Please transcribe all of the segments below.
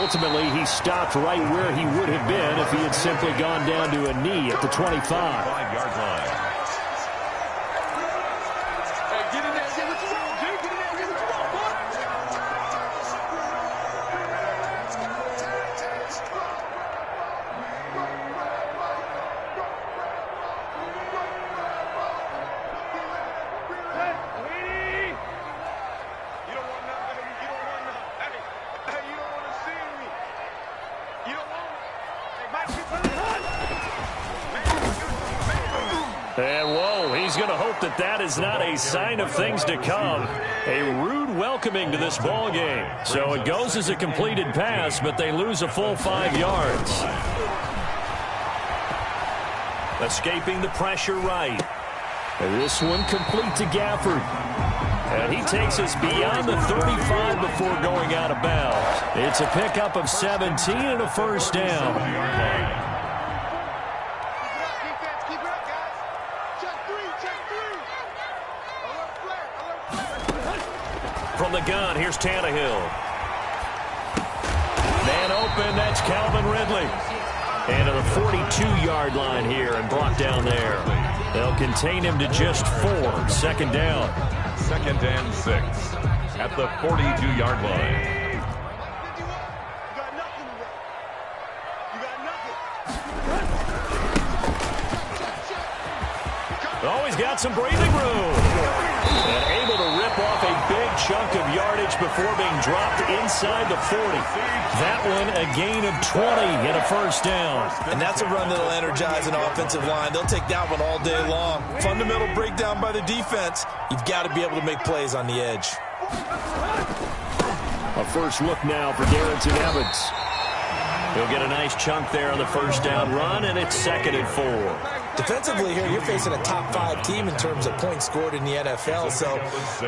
ultimately he stopped right where he would have been if he had simply gone down to a knee at the 25. 5-yard line. And whoa, he's going to hope that that is not a sign of things to come. A rude welcoming to this ball game. So it goes as a completed pass, but they lose a full 5 yards. Escaping the pressure right. And this one complete to Gafford. And he takes us beyond the 35 before going out of bounds. It's a pickup of 17 and a first down. From the gun, here's Tannehill. Man open, that's Calvin Ridley. And to the 42-yard line here and brought down there. They'll contain him to just 4. Second down. 2nd and 6 at the 42-yard line. Oh, he's got some breathing room. And able to rip off a big chunk of yardage before being dropped inside the 40. That one a gain of 20 and a first down. And that's a run that'll energize an offensive line. They'll take that one all day long. Fundamental breakdown by the defense. You've got to be able to make plays on the edge. A first look now for Darrynton Evans. He'll get a nice chunk there on the first down run, and it's 2nd and 4. Defensively here, you're facing a top 5 team in terms of points scored in the NFL. So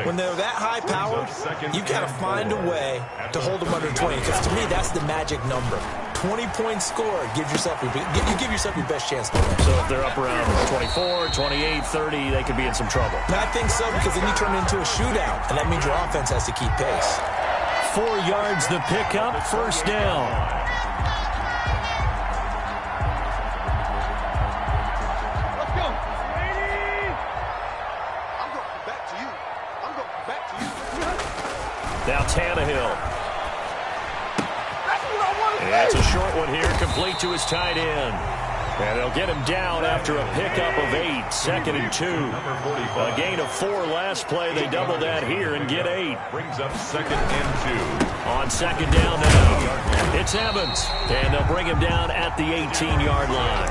when they're that high powered, you've got to find a way to hold them under 20. Because to me, that's the magic number. 20 points scored. You give yourself your best chance to win. So if they're up around 24, 28, 30, they could be in some trouble. And I think so, because then you turn it into a shootout. And that means your offense has to keep pace. 4 yards the pickup, first down. Now Tannehill. And it's a short one here, complete to his tight end. And they'll get him down after a pickup of 8, 2nd and 2. A gain of 4 last play. They double that here and get 8. Brings up 2nd and 2. On second down now, it's Evans. And they'll bring him down at the 18-yard line.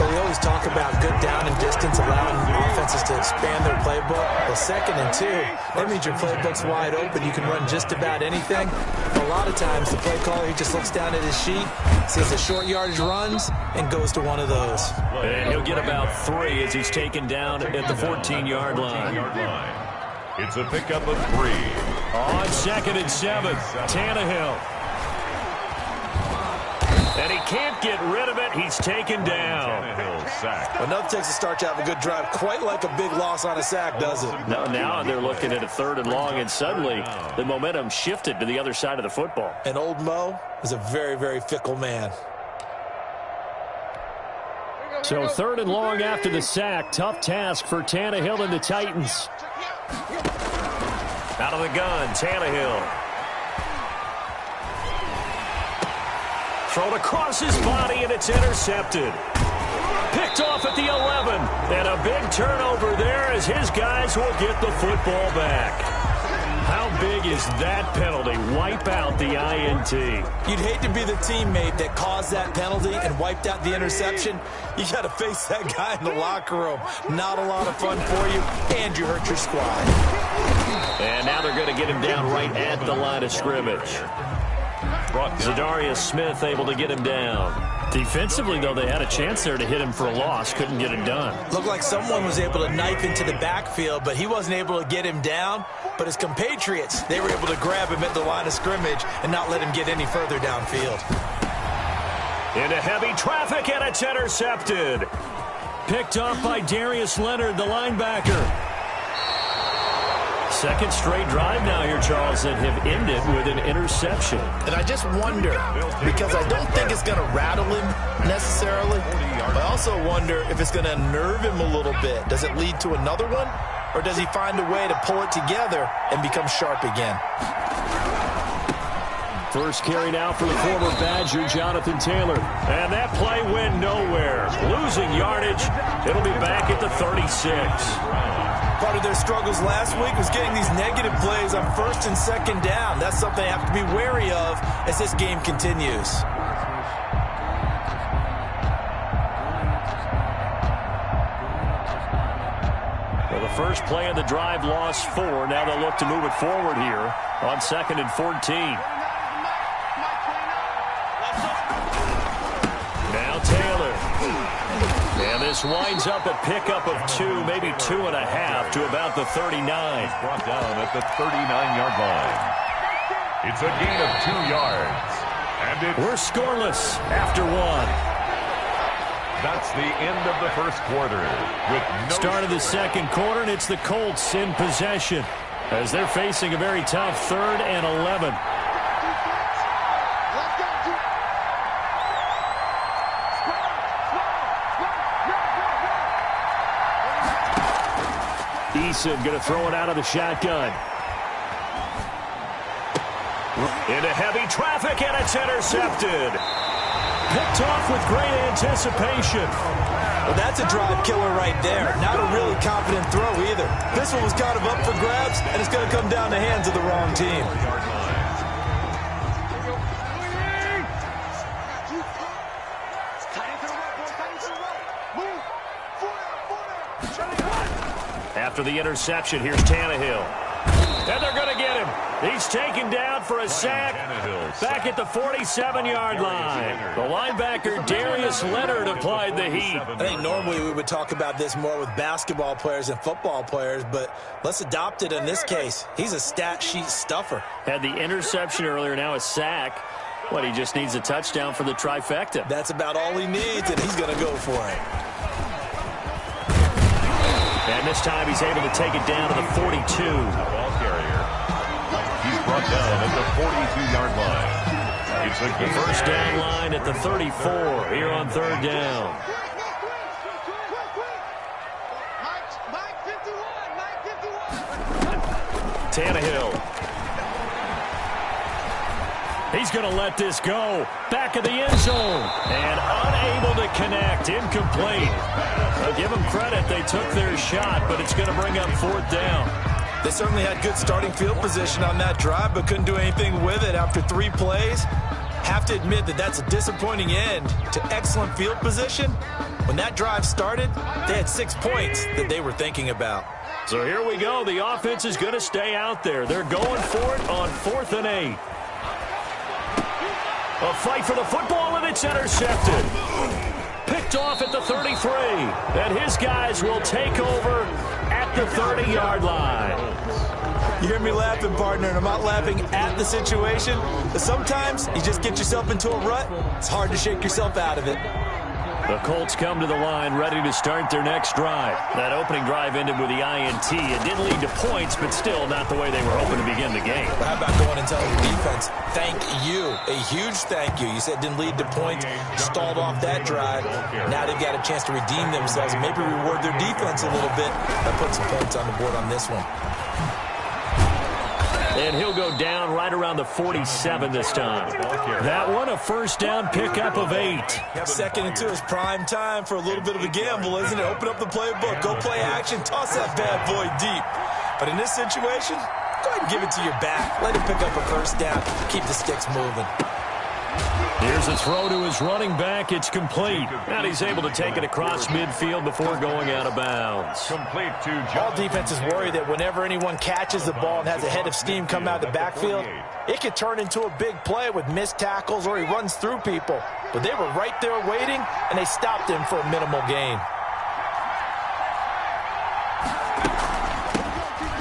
Well, we always talk about good down and distance, allowing offenses to expand their playbook. Well, 2nd and 2, that means your playbook's wide open. You can run just about anything. A lot of times, the play caller, he just looks down at his sheet, sees the short yardage runs, and goes to one of those. And he'll get about 3 as he's taken down at the 14-yard line. It's a pickup of 3. On 2nd and 7, Tannehill. And he can't get rid of it. He's taken down. Sack. Well, nothing takes a start to have a good drive quite like a big loss on a sack, does it? Now they're looking at a 3rd and long, and suddenly the momentum shifted to the other side of the football. And old Mo is a very, very fickle man. So 3rd and long after the sack. Tough task for Tannehill and the Titans. Out of the gun, Tannehill. Thrown across his body, and it's intercepted. Picked off at the 11. And a big turnover there as his guys will get the football back. How big is that penalty? Wipe out the INT. You'd hate to be the teammate that caused that penalty and wiped out the interception. You got to face that guy in the locker room. Not a lot of fun for you, and you hurt your squad. And now they're going to get him down right at the line of scrimmage. Zadarius Smith able to get him down. Defensively, though, they had a chance there to hit him for a loss. Couldn't get it done. Looked like someone was able to knife into the backfield, but he wasn't able to get him down. But his compatriots, they were able to grab him at the line of scrimmage and not let him get any further downfield. Into heavy traffic, and it's intercepted. Picked off by Darius Leonard, the linebacker. Second straight drive now here, Charles, that have ended with an interception. And I just wonder, because I don't think it's going to rattle him necessarily, I also wonder if it's going to unnerve him a little bit. Does it lead to another one, or does he find a way to pull it together and become sharp again? First carry now for the former Badger, Jonathan Taylor. And that play went nowhere. Losing yardage. It'll be back at the 36. Part of their struggles last week was getting these negative plays on first and second down. That's something they have to be wary of as this game continues. Well, the first play of the drive lost 4. Now they'll look to move it forward here on 2nd and 14. Now Taylor. And this winds up a pickup of 2, maybe 2.5 to about the 39. Brought down at the 39-yard line. It's a gain of 2 yards. And we're scoreless after 1. That's the end of the first quarter. With no start of the second quarter, and it's the Colts in possession as they're facing a very tough 3rd and 11. Eason going to throw it out of the shotgun. Into heavy traffic, and it's intercepted. Picked off with great anticipation. Well, that's a drive killer right there. Not a really confident throw either. This one was kind of up for grabs, and it's going to come down the hands of the wrong team. After the interception, here's Tannehill. And they're going to get him. He's taken down for a sack back at the 47-yard line. The linebacker, Darius Leonard, applied the heat. I think normally we would talk about this more with basketball players and football players, but let's adopt it in this case. He's a stat sheet stuffer. Had the interception earlier, now a sack. What, he just needs a touchdown for the trifecta. That's about all he needs, and he's going to go for it. And this time he's able to take it down to the 42. Ball carrier. He's brought down at the 42-yard line. It's a first down line at the 34 here on 3rd down. Tannehill. He's going to let this go. Back of the end zone. And unable to connect. Incomplete. I'll give them credit. They took their shot, but it's going to bring up 4th down. They certainly had good starting field position on that drive, but couldn't do anything with it after 3 plays. Have to admit that that's a disappointing end to excellent field position. When that drive started, they had 6 points that they were thinking about. So here we go. The offense is going to stay out there. They're going for it on 4th and 8. A fight for the football, and it's intercepted. Picked off at the 33. And his guys will take over at the 30-yard line. You hear me laughing, partner, and I'm not laughing at the situation. But sometimes you just get yourself into a rut. It's hard to shake yourself out of it. The Colts come to the line ready to start their next drive. That opening drive ended with the INT. It didn't lead to points, but still not the way they were hoping to begin the game. How about going and telling your defense, thank you, a huge thank you. You said it didn't lead to points, stalled off that drive. Now they've got a chance to redeem themselves and maybe reward their defense a little bit by putting some points on the board on this one. And he'll go down right around the 47 this time. That one, a first down pickup of 8. 2nd and 2 is prime time for a little bit of a gamble, isn't it? Open up the playbook, go play action, toss that bad boy deep. But in this situation, go ahead and give it to your back. Let him pick up a first down, keep the sticks moving. Here's a throw to his running back. It's complete. And he's able to take it across midfield before going out of bounds. Complete to all defenses worry that whenever anyone catches the ball and has a head of steam come out of the backfield, it could turn into a big play with missed tackles or he runs through people. But they were right there waiting, and they stopped him for a minimal gain.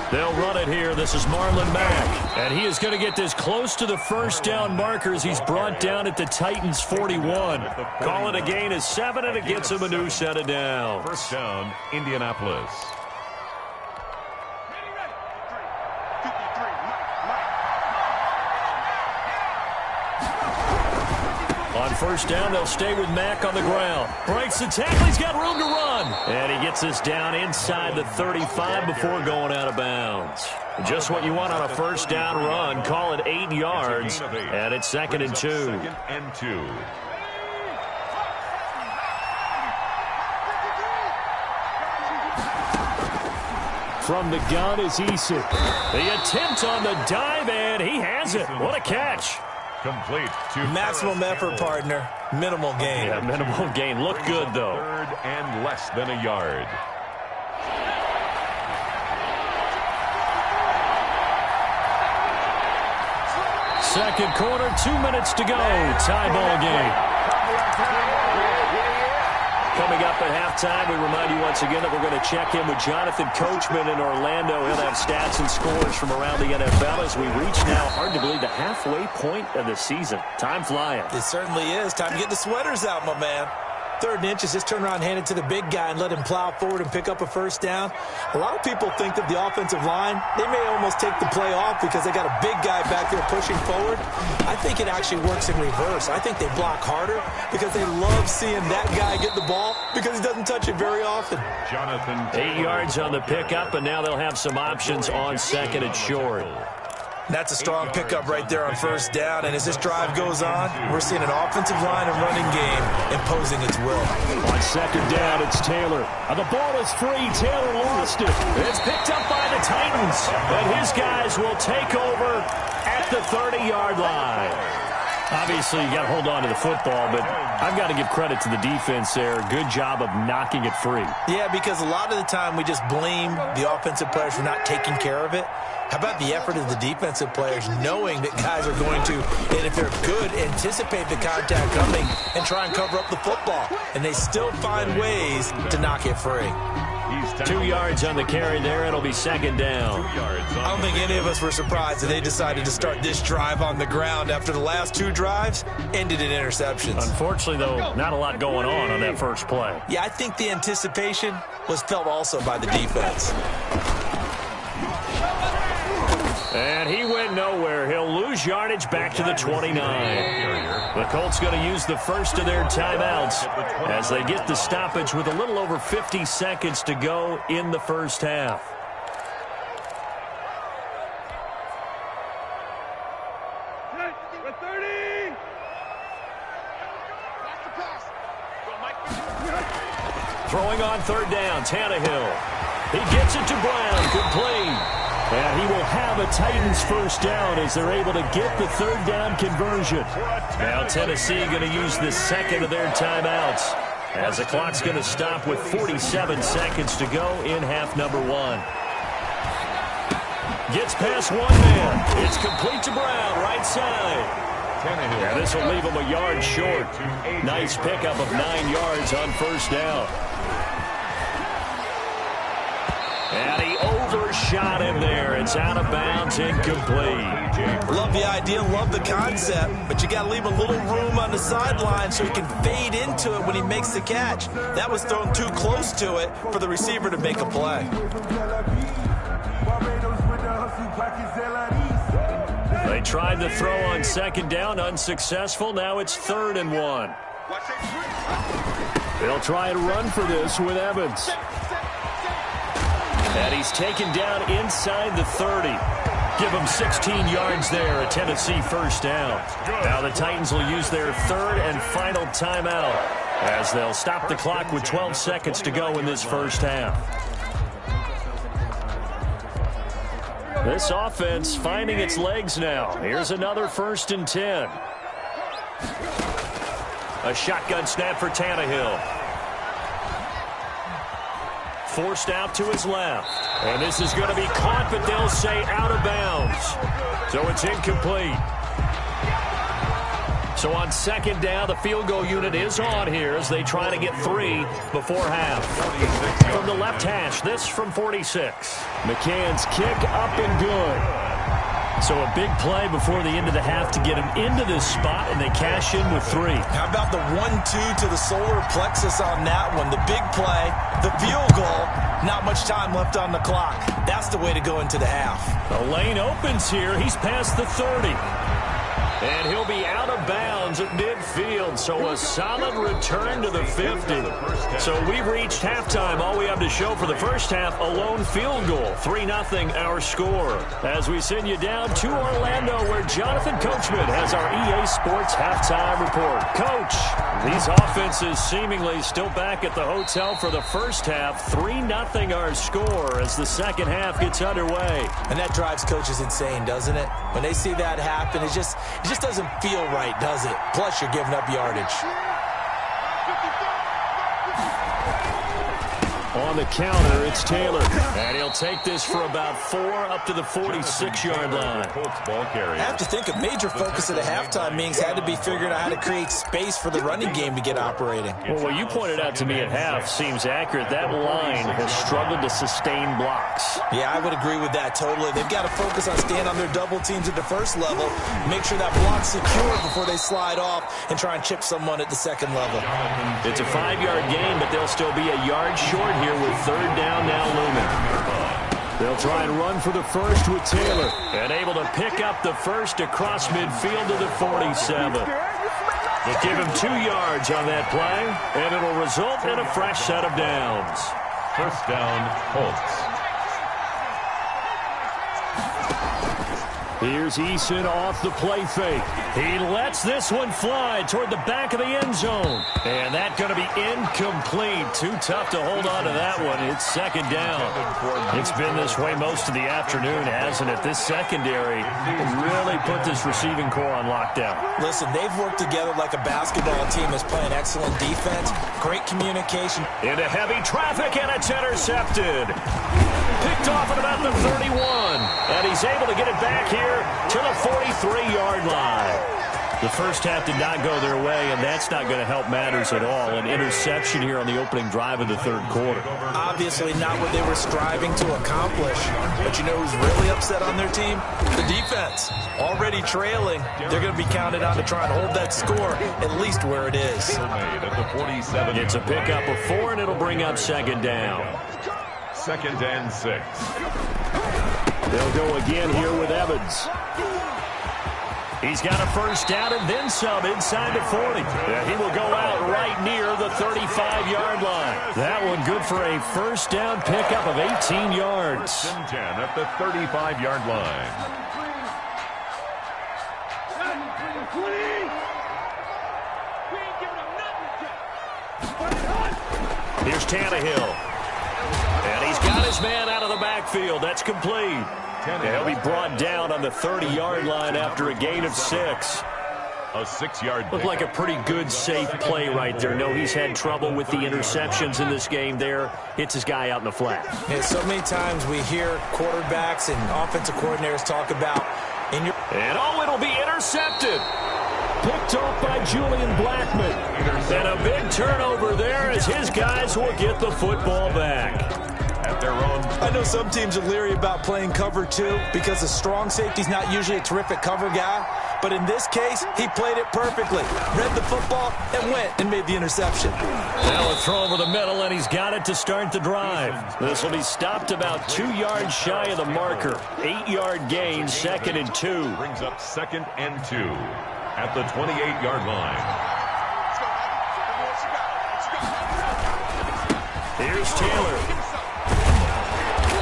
They'll run it here. This is Marlon Mack. And he is going to get this close to the first down markers. He's brought down at the Titans' 41. Call it a gain of 7, and it gets him a new set of downs. First down, Indianapolis. On first down, they'll stay with Mack on the ground. Breaks the tackle. He's got room to run. And he gets us down inside the 35 before going out of bounds. Just what you want on a first down run. Call it 8 yards. And it's 2nd and 2. 2nd and 2. From the gun is Eason. The attempt on the dive, and he has it. What a catch. Complete to maximum effort, partner. Minimal gain. Yeah, minimal gain. Looked good, though. 3rd and less than a yard. Second quarter, 2 minutes to go. Tie ball game. Coming up at halftime, we remind you once again that we're going to check in with Jonathan Coachman in Orlando. He'll have stats and scores from around the NFL as we reach now, hard to believe, the halfway point of the season. Time flying. It certainly is. Time to get the sweaters out, my man. 3rd and inches, just turn around, hand it to the big guy, and let him plow forward and pick up a first down. A lot of people think that the offensive line, they may almost take the play off because they got a big guy back there pushing forward. I think it actually works in reverse. I think they block harder because they love seeing that guy get the ball because he doesn't touch it very often. Jonathan 8 yards on the pickup, and now they'll have some options on 2nd and short. That's a strong pickup right there on first down. And as this drive goes on, we're seeing an offensive line and running game imposing its will. On 2nd down, it's Taylor. The ball is free. Taylor lost it. It's picked up by the Titans. And his guys will take over at the 30-yard line. Obviously, you got to hold on to the football, but I've got to give credit to the defense there. Good job of knocking it free. Yeah, because a lot of the time we just blame the offensive players for not taking care of it. How about the effort of the defensive players knowing that guys are going to, and if they're good, anticipate the contact coming and try and cover up the football. And they still find ways to knock it free. 2 yards on the carry there. It'll be 2nd down. I don't think any of us were surprised that they decided to start this drive on the ground after the last 2 drives ended in interceptions. Unfortunately, though, not a lot going on that first play. Yeah, I think the anticipation was felt also by the defense. And he went nowhere. He'll lose yardage back to the 29. The Colts going to use the first of their timeouts as they get the stoppage with a little over 50 seconds to go in the first half. Throwing on 3rd down, Tannehill. He gets it to Brown, complete. And he will have a Titans first down as they're able to get the 3rd down conversion. Now Tennessee going to use the second of their timeouts as the clock's going to stop with 47 seconds to go in half number 1. Gets past one man. It's complete to Brown, right side. And this will leave him a yard short. Nice pickup of 9 yards on first down. And he overshot him there. It's out of bounds, incomplete. Love the idea, love the concept, but you got to leave a little room on the sideline so he can fade into it when he makes the catch. That was thrown too close to it for the receiver to make a play. They tried to throw on 2nd down, unsuccessful. Now it's 3rd and 1. They'll try and run for this with Evans. And he's taken down inside the 30. Give him 16 yards there, a Tennessee first down. Now the Titans will use their 3rd and final timeout as they'll stop the clock with 12 seconds to go in this first half. This offense finding its legs now. Here's another 1st and 10. A shotgun snap for Tannehill. Forced out to his left. And this is going to be caught, but they'll say out of bounds. So it's incomplete. So on 2nd down, the field goal unit is on here as they try to get 3 before half. From the left hash, this from 46. McCann's kick up and good. So a big play before the end of the half to get him into this spot, and they cash in with 3. How about the 1-2 to the solar plexus on that one? The big play, the field goal. Not much time left on the clock. That's the way to go into the half. The lane opens here. He's past the 30. And he'll be out of bounds at midfield, so a solid return to the 50. So we've reached halftime. All we have to show for the first half, a lone field goal. 3-0 our score. As we send you down to Orlando, where Jonathan Coachman has our EA Sports halftime report. Coach, these offenses seemingly still back at the hotel for the first half. 3-0 our score as the second half gets underway. And that drives coaches insane, doesn't it? When they see that happen, it just doesn't feel right, does it? Plus, you're giving up yardage. On the counter, it's Taylor. And he'll take this for about 4 up to the 46-yard line. I have to think a major focus of the halftime meetings had to be figuring out how to create space for the running game to get operating. Well, what you pointed out to me at half seems accurate. That line has struggled to sustain blocks. Yeah, I would agree with that totally. They've got to focus on staying on their double teams at the first level, make sure that block's secure before they slide off and try and chip someone at the second level. It's a 5-yard gain, but they'll still be a yard short here with third down now looming. They'll try and run for the first with Taylor. And able to pick up the first across midfield to the 47. They'll give him 2 yards on that play, and it'll result in a fresh set of downs. First down, Colts. Here's Eason off the play fake. He lets this one fly toward the back of the end zone. And that's going to be incomplete. Too tough to hold on to that one. It's second down. It's been this way most of the afternoon, hasn't it? This secondary really put this receiving core on lockdown. Listen, they've worked together like a basketball team that's playing excellent defense, great communication. Into heavy traffic, and it's intercepted. Picked off at about the 31. And he's able to get it back here to the 43-yard line. The first half did not go their way, and that's not going to help matters at all. An interception here on the opening drive of the third quarter. Obviously not what they were striving to accomplish. But you know who's really upset on their team? The defense. Already trailing. They're going to be counted on to try and hold that score at least where it is. It's a pickup of 4, and it'll bring up second down. 2nd and 6. They'll go again here with Evans. He's got a first down and then some inside the 40. He will go out right near the 35-yard line. That one good for a first down pickup of 18 yards. 1st and 10 at the 35-yard line. Here's Tannehill. And he's got his man out of the backfield. That's complete. He'll be brought down on the 30-yard line after a gain of 6. A 6-yard. Looked like a pretty good, safe play right there. No, he's had trouble with the interceptions in this game there. Hits his guy out in the flat. Yeah, so many times we hear quarterbacks and offensive coordinators talk about and it'll be intercepted. Picked off by Julian Blackmon. And a big turnover there as his guys will get the football back. At their own. I know some teams are leery about playing cover 2 because the strong safety's not usually a terrific cover guy. But in this case, he played it perfectly. Read the football and went and made the interception. Now a throw over the middle, and he's got it to start the drive. This will be stopped about 2 yards shy of the marker. 8-yard gain, 2nd and 2. Brings up 2nd and 2 at the 28-yard line. Here's Taylor.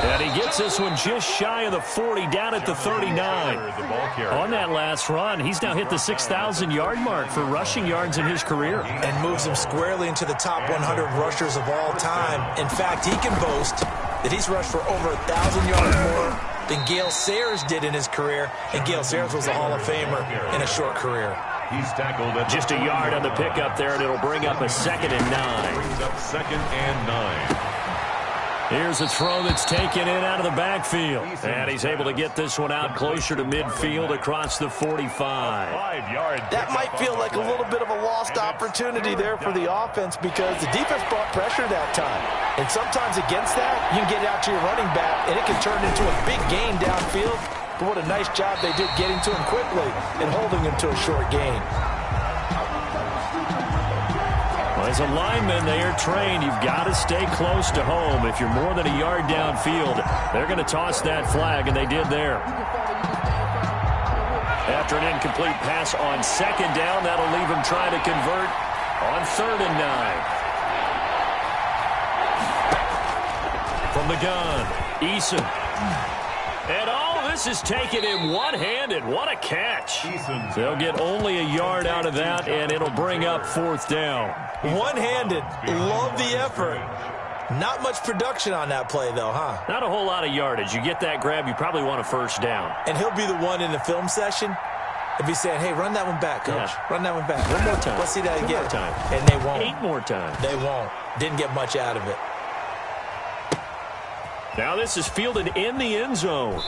And he gets this one just shy of the 40, down at the 39. On that last run, he's now hit the 6,000-yard mark for rushing yards in his career. And moves him squarely into the top 100 rushers of all time. In fact, he can boast that he's rushed for over 1,000 yards more than Gale Sayers did in his career. And Gale Sayers was a Hall of Famer in a short career. He's tackled at just a yard on the pickup there, and it'll bring up a 2nd and 9. Brings up 2nd and 9. Here's a throw that's taken in out of the backfield. And he's able to get this one out closer to midfield across the 45. 5-yard. That might feel like a little bit of a lost opportunity there for the offense because the defense brought pressure that time. And sometimes against that, you can get out to your running back, and it can turn into a big gain downfield. But what a nice job they did getting to him quickly and holding him to a short gain. Well, as a lineman, they are trained. You've got to stay close to home. If you're more than a yard downfield, they're going to toss that flag, and they did there. After an incomplete pass on second down, that'll leave him trying to convert on 3rd and 9. From the gun, Eason. And all this is taken in one-handed. What a catch. They'll get only a yard out of that, and it'll bring up 4th down. One-handed. Love the effort. Not much production on that play, though, huh? Not a whole lot of yardage. You get that grab, you probably want a 1st down. And he'll be the one in the film session if he's saying, hey, run that one back, coach. Yeah. Run that one back. One more time. Let's see that again. One more time. And they won't. 8 more times. They won't. Didn't get much out of it. Now this is fielded in the end zone.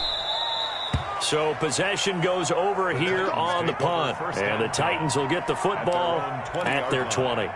So possession goes over here on the punt. And the Titans will get the football at their 20.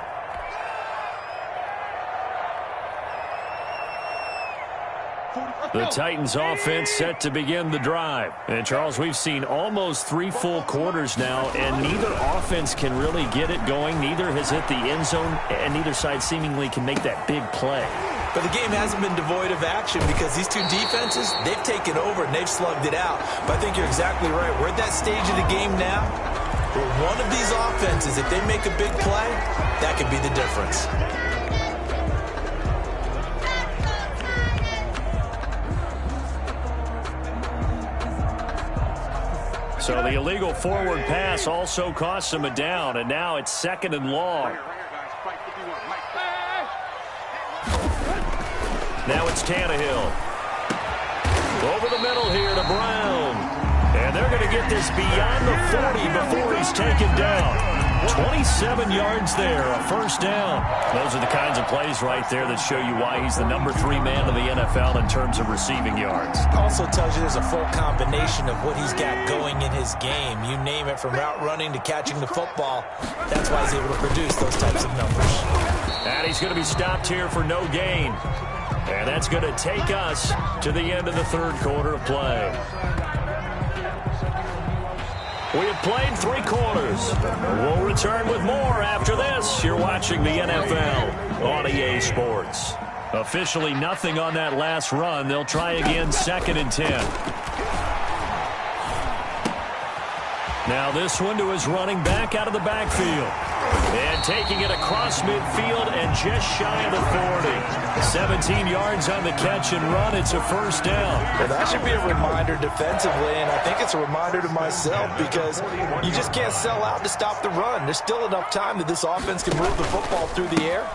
The Titans offense set to begin the drive. And, Charles, we've seen almost 3 full quarters now, and neither offense can really get it going. Neither has hit the end zone, and neither side seemingly can make that big play. But the game hasn't been devoid of action because these two defenses, they've taken over and they've slugged it out. But I think you're exactly right. We're at that stage of the game now where one of these offenses, if they make a big play, that could be the difference. So the illegal forward pass also costs him a down, and now it's 2nd and long. Now it's Tannehill. Over the middle here to Brown. And they're going to get this beyond the 40 before he's taken down. 27 yards there, a 1st down. Those are the kinds of plays right there that show you why he's the number 3 man of the NFL in terms of receiving yards. Also tells you there's a full combination of what he's got going in his game. You name it, from route running to catching the football. That's why he's able to produce those types of numbers. And he's going to be stopped here for no gain. And that's going to take us to the end of the 3rd quarter of play. We have played 3 quarters. We'll return with more after this. You're watching the NFL on EA Sports. Officially nothing on that last run. They'll try again 2nd and 10. Now this one to his running back out of the backfield. And taking it across midfield and just shy of the 40. 17 yards on the catch and run. It's a 1st down. Well, that should be a reminder defensively, and I think it's a reminder to myself because you just can't sell out to stop the run. There's still enough time that this offense can move the football through the air,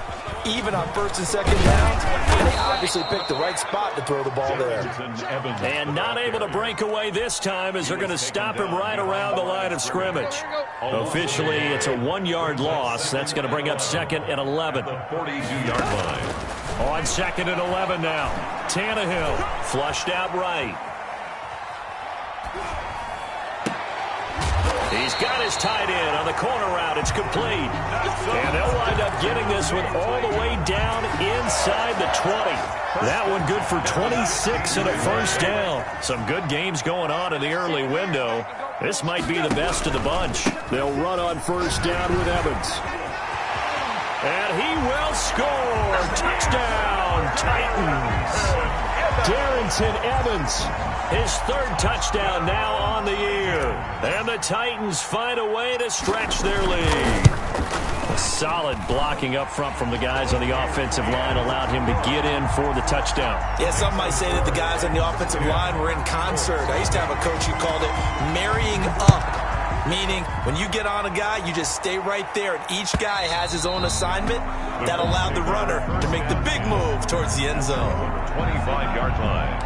even on 1st and 2nd downs. And they obviously picked the right spot to throw the ball there. And not able to break away this time as they're going to stop him right around the line of scrimmage. Officially, it's a 1-yard loss. That's going to bring up 2nd and 11. The 42-yard line. On 2nd and 11 now. Tannehill flushed out right. He's got his tight end on the corner route. It's complete. And they'll wind up getting this one all the way down inside the 20. That one good for 26 and a 1st down. Some good games going on in the early window. This might be the best of the bunch. They'll run on 1st down with Evans. And he will score. Touchdown, Titans. Darrynton Evans, his 3rd touchdown now on the year. And the Titans find a way to stretch their lead. A solid blocking up front from the guys on the offensive line allowed him to get in for the touchdown. Yeah, some might say that the guys on the offensive line were in concert. I used to have a coach who called it marrying up. Meaning, when you get on a guy, you just stay right there, and each guy has his own assignment. That allowed the runner to make the big move towards the end zone. 25-yard line.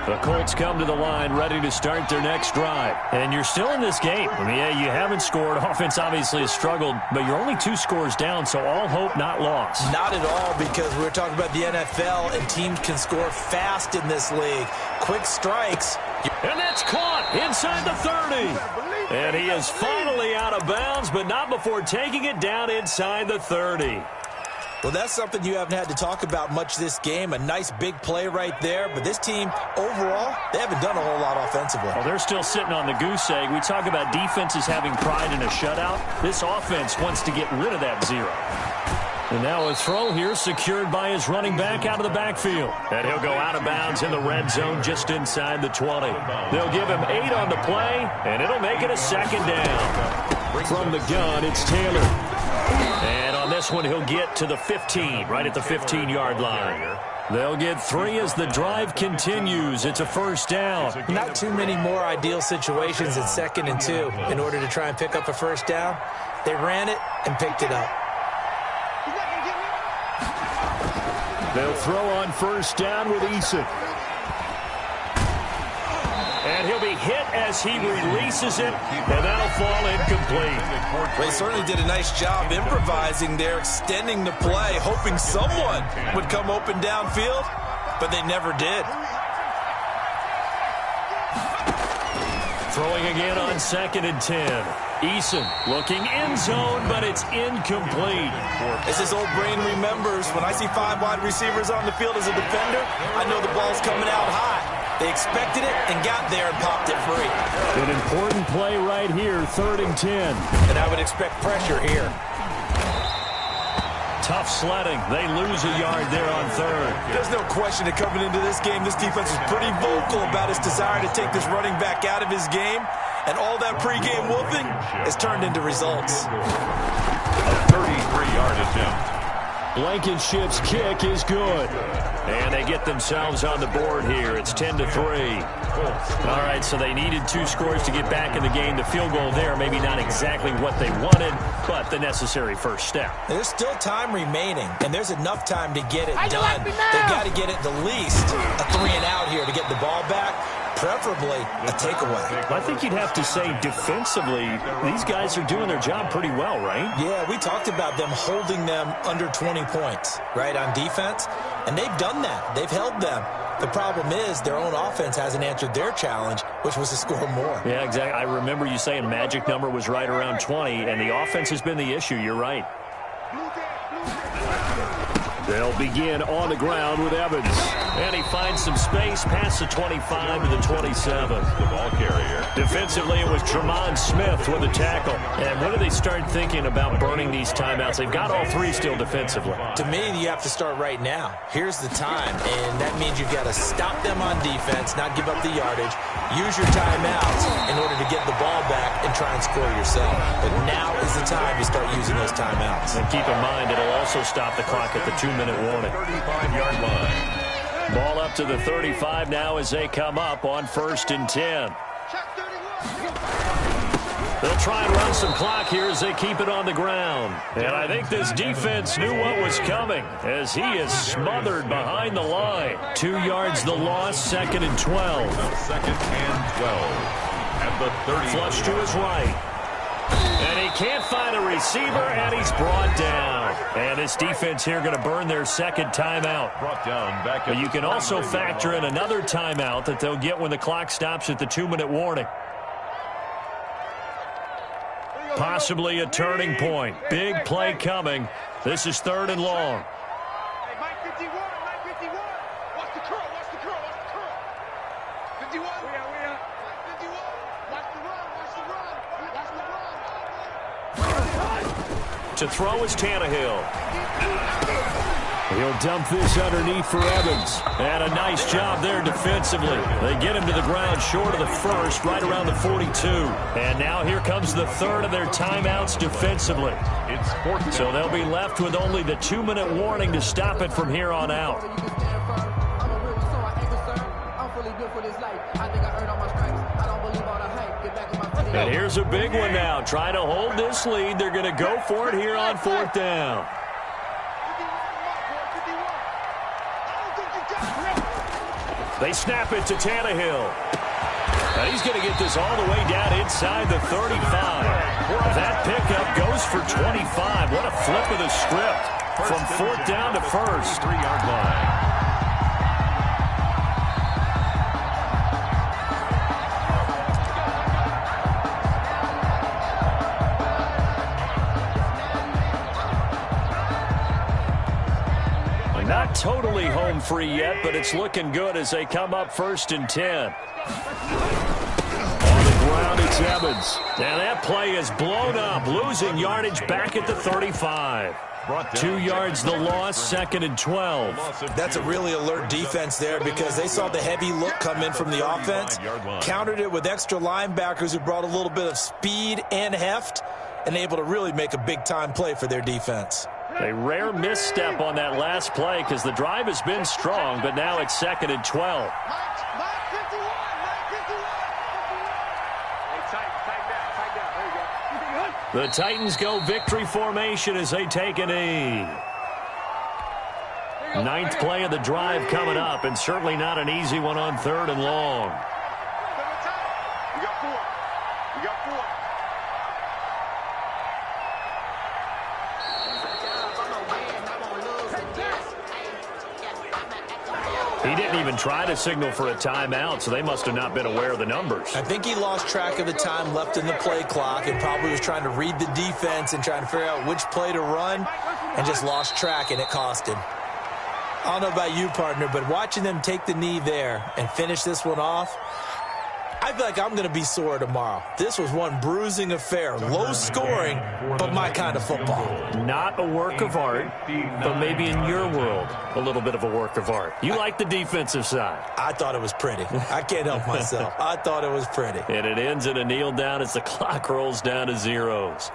The Colts come to the line ready to start their next drive. And you're still in this game. I mean, yeah, you haven't scored. Offense obviously has struggled, but you're only 2 scores down, so all hope not lost. Not at all, because we were talking about the NFL, and teams can score fast in this league. Quick strikes. And that's caught inside the 30. And he is finally out of bounds, but not before taking it down inside the 30. Well, that's something you haven't had to talk about much this game. A nice big play right there. But this team, overall, they haven't done a whole lot offensively. Well, they're still sitting on the goose egg. We talk about defenses having pride in a shutout. This offense wants to get rid of that zero. And now a throw here secured by his running back out of the backfield. And he'll go out of bounds in the red zone just inside the 20. They'll give him 8 on the play, and it'll make it a second down. From the gun, it's Taylor. And on this one, he'll get to the 15, right at the 15-yard line. They'll get 3 as the drive continues. It's a first down. Not too many more ideal situations at 2nd and 2 in order to try and pick up a first down. They ran it and picked it up. They'll throw on first down with Eason. And he'll be hit as he releases it, and that'll fall incomplete. They certainly did a nice job improvising there, extending the play, hoping someone would come open downfield, but they never did. Throwing again on 2nd and 10. Eason looking end zone, but it's incomplete. As his old brain remembers, when I see 5 wide receivers on the field as a defender, I know the ball's coming out high. They expected it and got there and popped it free. An important play right here, 3rd and 10. And I would expect pressure here. Tough sledding. They lose a yard there on 3rd. There's no question that coming into this game, this defense is pretty vocal about its desire to take this running back out of his game. And all that pregame whooping has turned into results. A 33-yard attempt. Blankenship's kick is good. And they get themselves on the board here. It's 10-3. All right, so they needed 2 scores to get back in the game. The field goal there, maybe not exactly what they wanted, but the necessary first step. There's still time remaining, and there's enough time to get it done. They've got to get it the least a 3 and out here to get the ball back, preferably a takeaway. I think you'd have to say defensively, these guys are doing their job pretty well, right? Yeah, we talked about them holding them under 20 points, right, on defense, and they've done that. They've held them. The problem is their own offense hasn't answered their challenge, which was to score more. Yeah, exactly. I remember you saying magic number was right around 20, and the offense has been the issue. You're right. They'll begin on the ground with Evans. And he finds some space past the 25 to the 27. The ball carrier. Defensively, it was Tremont Smith with the tackle. And when do they start thinking about burning these timeouts? They've got all 3 still defensively. To me, you have to start right now. Here's the time, and that means you've got to stop them on defense, not give up the yardage, use your timeouts in order to get the ball back and try and score yourself. But now is the time to start using those timeouts. And keep in mind, it'll also stop the clock at the 2-minute warning. 35-yard line. Ball up to the 35 now as they come up on 1st and 10. They'll try and run some clock here as they keep it on the ground. And I think this defense knew what was coming as he is smothered behind the line. 2 yards the loss, 2nd and 12. 2nd and 12. At the 30. Flush to his right. And he can't find a receiver, and he's brought down. And this defense here going to burn their 2nd timeout. Brought down back. But you can also factor in another timeout that they'll get when the clock stops at the 2-minute warning. Possibly a turning point. Big play coming. This is 3rd and long. Hey, Mike 51, Mike 51. Watch the curl, watch the curl, watch the curl. 51. We are. 51. Watch the run, watch the run. Watch the run. To throw is Tannehill. He'll dump this underneath for Evans. And a nice job there defensively. They get him to the ground short of the 1st, right around the 42. And now here comes the 3rd of their timeouts defensively. It's 4th. So they'll be left with only the 2-minute warning to stop it from here on out. And here's a big one now. Trying to hold this lead. They're going to go for it here on 4th down. They snap it to Tannehill. And he's going to get this all the way down inside the 35. That pickup goes for 25. What a flip of the script. From 4th down to 1st. 3-yard line. totally home free yet, but it's looking good as they come up 1st and 10. On the ground, it's Evans. And that play is blown up, losing yardage back at the 35. 2 yards the loss, 2nd and 12. That's a really alert defense there because they saw the heavy look come in from the offense, countered it with extra linebackers who brought a little bit of speed and heft, and able to really make a big-time play for their defense. A rare misstep on that last play because the drive has been strong, but now it's 2nd and 12. The Titans go victory formation as they take a knee. 9th play of the drive coming up, and certainly not an easy one on 3rd and long. We got 4. We got 4. He didn't even try to signal for a timeout, so they must have not been aware of the numbers. I think he lost track of the time left in the play clock and probably was trying to read the defense and trying to figure out which play to run and just lost track, and it cost him. I don't know about you, partner, but watching them take the knee there and finish this one off, I feel like I'm going to be sore tomorrow. This was one bruising affair. Low scoring, but my kind of football. Not a work of art, but maybe in your world, a little bit of a work of art. You like the defensive side. I thought it was pretty. I can't help myself. I thought it was pretty. And it ends in a kneel down as the clock rolls down to zeros.